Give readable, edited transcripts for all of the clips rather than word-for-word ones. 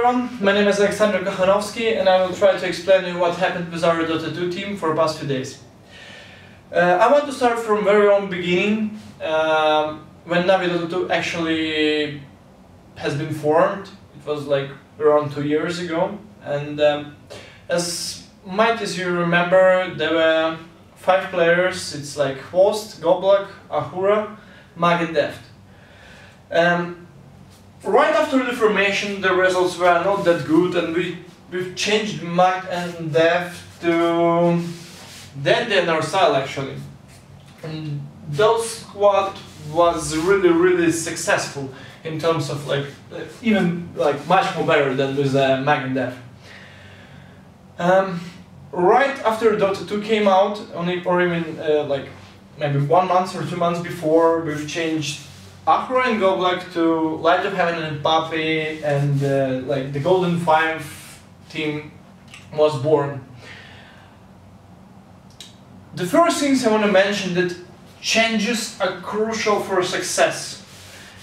everyone, my name is Alexander Kochanowski and I will try to explain you what happened with our Dota 2 team for the past few days. I want to start from very own beginning, when Vi.Dota 2 actually has been formed. It was like around 2 years ago, and as you remember, there were 5 players. It's like Host, Goblak, Ahura, Mag and Deft. Right after the formation, the results were not that good, and we've changed Mag and Deft to Dandy and our style actually. And those squad was really successful in terms of like even like much more better than with Mag and Deft. Right after Dota 2 came out, or even like maybe 1 month or 2 months before, we've changed Ahura and Goblak to Light of Heaven and Puppy, and like the Golden 5 team was born. The first things I want to mention that changes are crucial for success.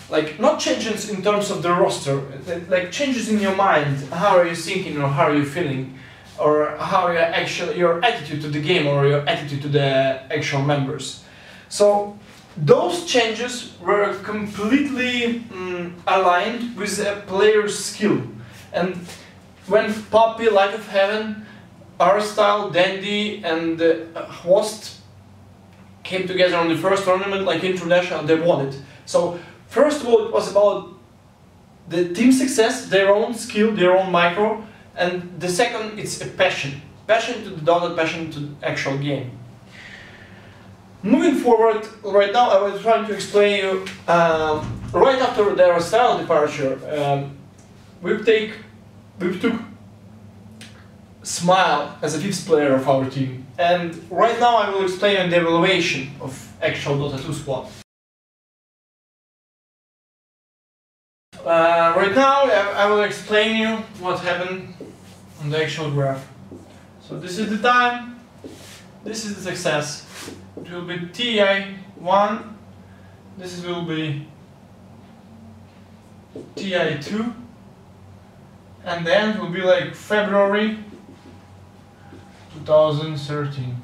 Like not changes in terms of the roster, like changes in your mind. How are you thinking, or how are you feeling, or how your attitude to the game, or your attitude to the actual members. So those changes were completely aligned with a player's skill. And when Puppy, Light of Heaven, Ars-Art, Dandy and Host came together on the first tournament, like international, they won it. So first of all, it was about the team success, their own skill, their own micro, and the second, it's a passion. Passion to the Dota, passion to the actual game. Moving forward, right now I will try to explain you, right after their style departure, we took Smile as a 5th player of our team. And right now I will explain the evaluation of actual Dota 2 squad. Right now I will explain you what happened on the actual graph. So this is the time, this is the success. It will be TI1, this will be TI2, and the end will be like February 2013.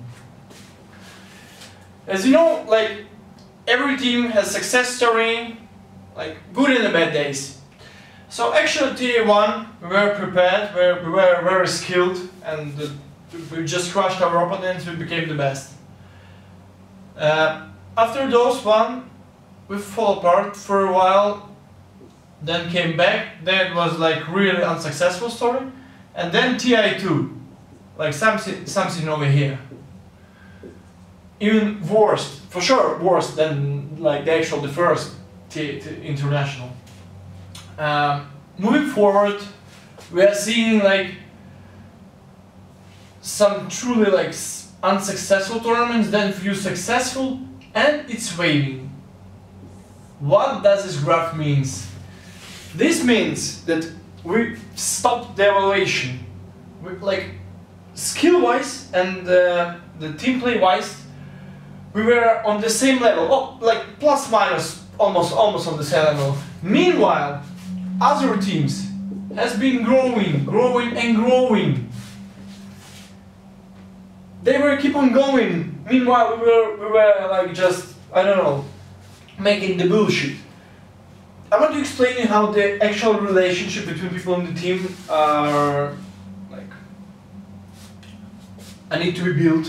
As you know, like every team has success story, like good and bad days. So actually TI1, we were prepared, we were very skilled, and we just crushed our opponents, we became the best. After those one, we fall apart for a while, then came back, then it was like really unsuccessful story, and then TI2, like something over here. Even worse, for sure worse than like the first international. Moving forward, we are seeing like some truly like unsuccessful tournaments, then few successful, and it's waning. What does this graph means? This means that we stopped the evaluation. Like skill-wise and the team play-wise, we were on the same level, like plus minus almost on the same level. Meanwhile, other teams has been growing. They were keep on going. Meanwhile, we were like just, I don't know, making the bullshit. I want to explain you how the actual relationship between people in the team are like I need to be built.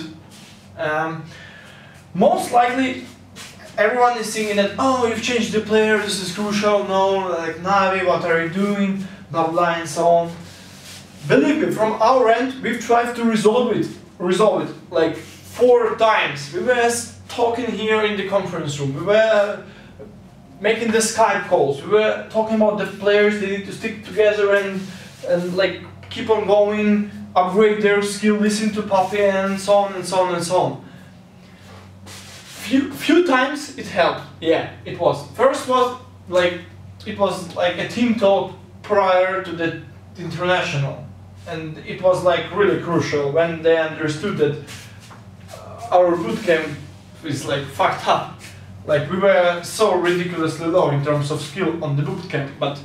Most likely, everyone is thinking that, oh, you've changed the player, this is crucial. No, like Navi, what are you doing? Blah blah and so on. Believe me, from our end, we've tried to resolve it like 4 times. We were talking here in the conference room, we were making the Skype calls, we were talking about the players, they need to stick together and like keep on going, upgrade their skill, listen to Puppy and so on and so on and so on. Few times it helped, yeah, it was. First was like, it was like a team talk prior to the international. And it was like really crucial when they understood that our bootcamp is like fucked up. Like we were so ridiculously low in terms of skill on the bootcamp, but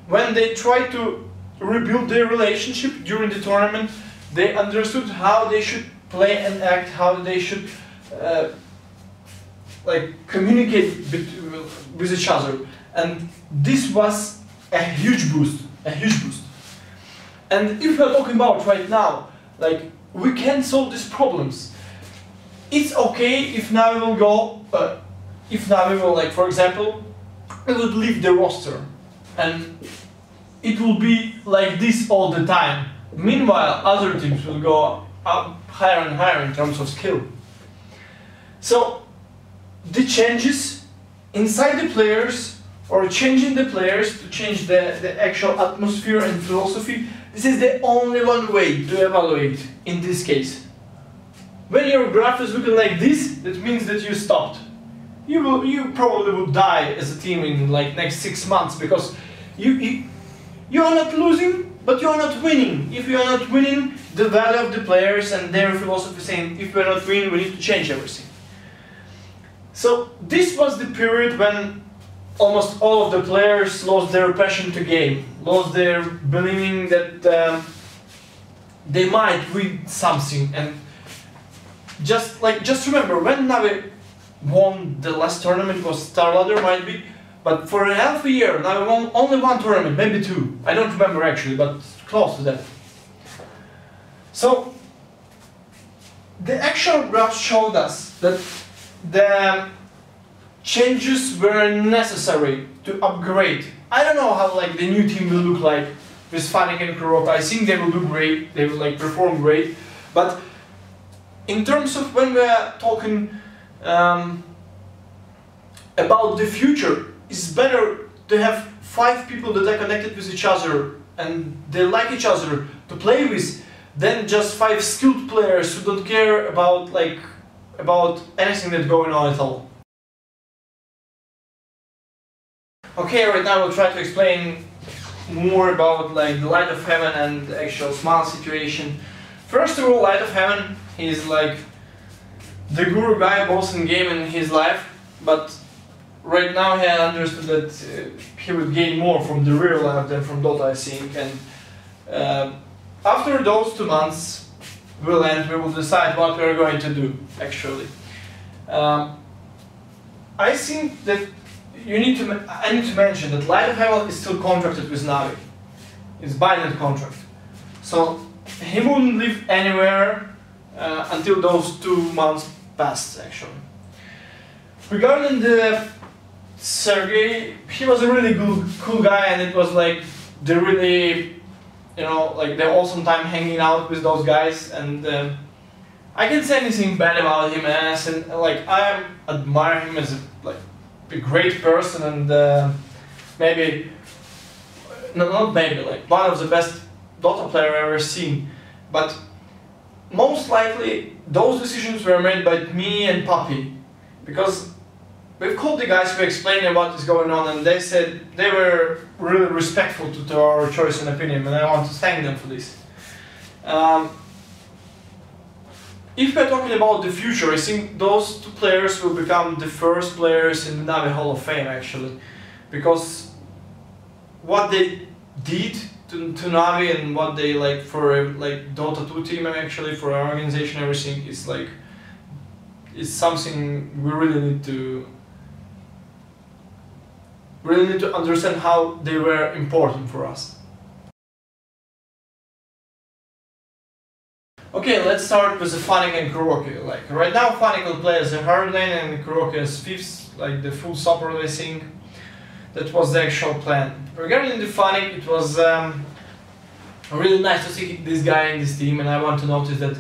when they tried to rebuild their relationship during the tournament. They understood how they should play and act, how they should like communicate with each other, and this was a huge boost, And if we're talking about right now, like we can solve these problems. It's okay if now we will go, like for example, we would leave the roster, and it will be like this all the time. Meanwhile, other teams will go up higher and higher in terms of skill. So the changes inside the players, or changing the players to change the actual atmosphere and philosophy, this is the only one way to evaluate in this case. When your graph is looking like this, that means that you stopped. You probably would die as a team in like next 6 months, because you are not losing, but you are not winning. If you are not winning, the value of the players and their philosophy saying, if we are not winning, we need to change everything. So this was the period when almost all of the players lost their passion to game, lost their believing that they might win something. And just remember, when Navi won the last tournament, it was Star Ladder, might be, but for a half a year, Navi won only one tournament, maybe two. I don't remember actually, but close to that. So the actual graph showed us that the changes were necessary to upgrade. I don't know how like the new team will look like with Fnatic and Kuroko. I think they will do great, they will like perform great, but in terms of when we are talking about the future, it's better to have 5 people that are connected with each other and they like each other to play with, than just 5 skilled players who don't care about anything that's going on at all. Okay, right now we'll try to explain more about like the Light of Heaven and the actual Smile situation. First of all, Light of Heaven, he's like the guru guy both in game and in his life, but right now he understood that he would gain more from the real life than from Dota, I think, and after those 2 months will end, we will decide what we are going to do, actually. I think that I need to mention that Light of Heaven is still contracted with Navi. It's binding contract. So he wouldn't live anywhere until those 2 months passed, actually. Regarding the Sergey, he was a really cool guy, and it was like the really, like the awesome time hanging out with those guys, and I can't say anything bad about him, and like I admire him as a great person, and maybe, not maybe, like one of the best Dota player I've ever seen. But most likely those decisions were made by me and Papi, because we've called the guys, we explained what is going on, and they said they were really respectful to our choice and opinion, and I want to thank them for this. If we're talking about the future, I think those 2 players will become the first players in the Navi Hall of Fame, actually, because what they did to Navi and what they for Dota 2 team, actually for our organization, everything is something we really need to understand how they were important for us. Okay, let's start with the Fnatic and Kuroko. Like right now, Fnatic will play as a hard lane and Kuroko as 5th, like the full support, I think. That was the actual plan. Regarding the Fnatic, it was really nice to see this guy in this team, and I want to notice that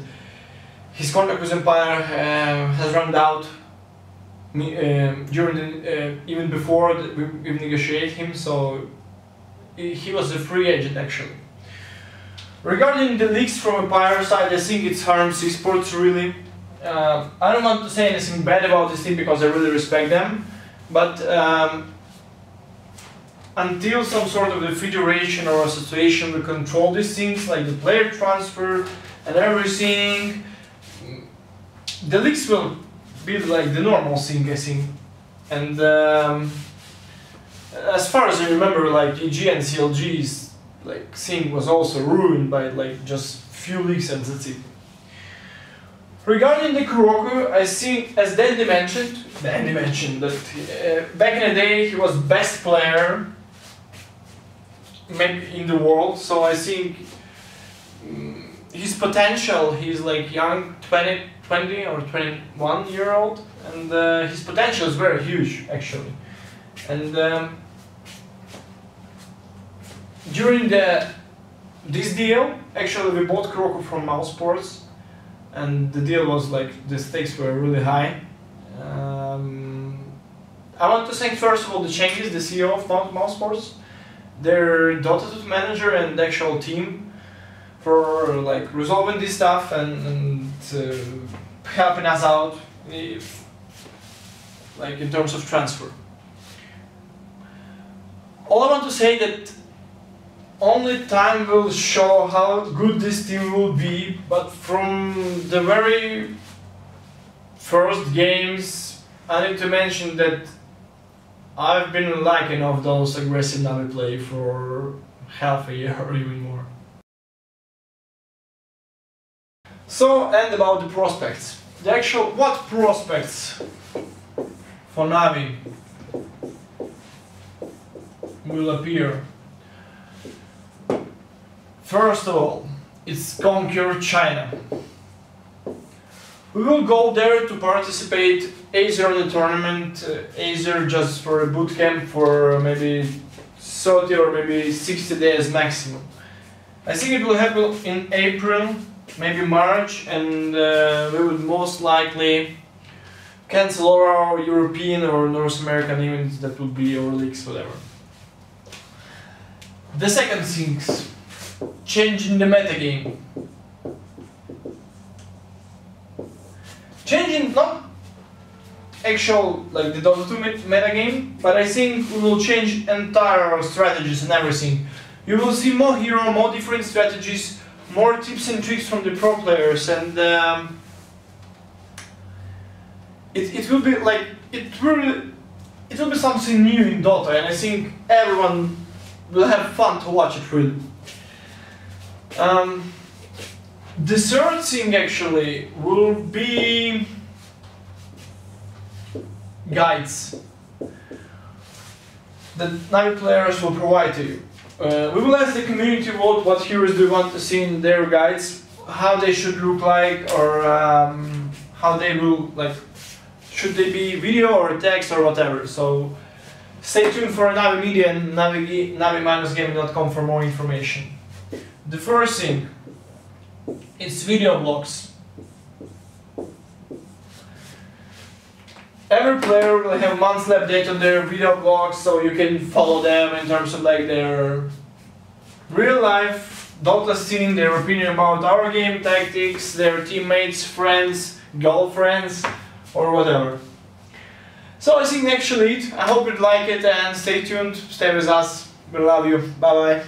his contract with Empire has run out during even before we negotiated him, so he was a free agent actually. Regarding the leaks from Empire side, I think it harms esports really. I don't want to say anything bad about this team because I really respect them, but until some sort of the federation or association will control these things, like the player transfer and everything, the leaks will be like the normal thing, I think. And as far as I remember, like EG and CLG like thing was also ruined by like just few leaks and that's it. Regarding the Kuroko, I think, as Dandy mentioned that back in the day he was best player maybe in the world, so I think his potential, he's like young, 20 or 21-year-old, and his potential is very huge actually. And during this deal, actually we bought Kuroko from Mouse Sports, and the deal was like, the stakes were really high. I want to thank first of all the Cengiz, the CEO of Mouse Sports, their Dota 2 manager and the actual team for like resolving this stuff and helping us out like in terms of transfer. All I want to say that only time will show how good this team will be, but from the very first games I need to mention that I've been lacking of those aggressive Navi play for half a year or even more. So, and about the prospects. The actual, what prospects for Navi will appear? First of all, it's conquer China. We will go there to participate either in the tournament, either just for a boot camp for maybe 30 or maybe 60 days maximum. I think it will happen in April, maybe March, and we would most likely cancel all our European or North American events that would be our leagues, whatever. The second thing, changing the metagame. Changing not actual like the Dota 2 metagame, but I think we will change entire strategies and everything. You will see more hero, more different strategies, more tips and tricks from the pro players, and it will be like it will be something new in Dota, and I think everyone will have fun to watch it really. The third thing actually will be guides that Navi players will provide to you. We will ask the community vote what heroes do you want to see in their guides, how they should look like, or how they will like, should they be video or text or whatever. So stay tuned for Navi Media and Navi-Gaming.com for more information. The first thing, it's video blogs. Every player will have monthly update on their video blogs, so you can follow them in terms of like their real life Dota scene, their opinion about our game tactics, their teammates, friends, girlfriends, or whatever. So I think actually I hope you'd like it and stay tuned, stay with us, we love you, bye bye.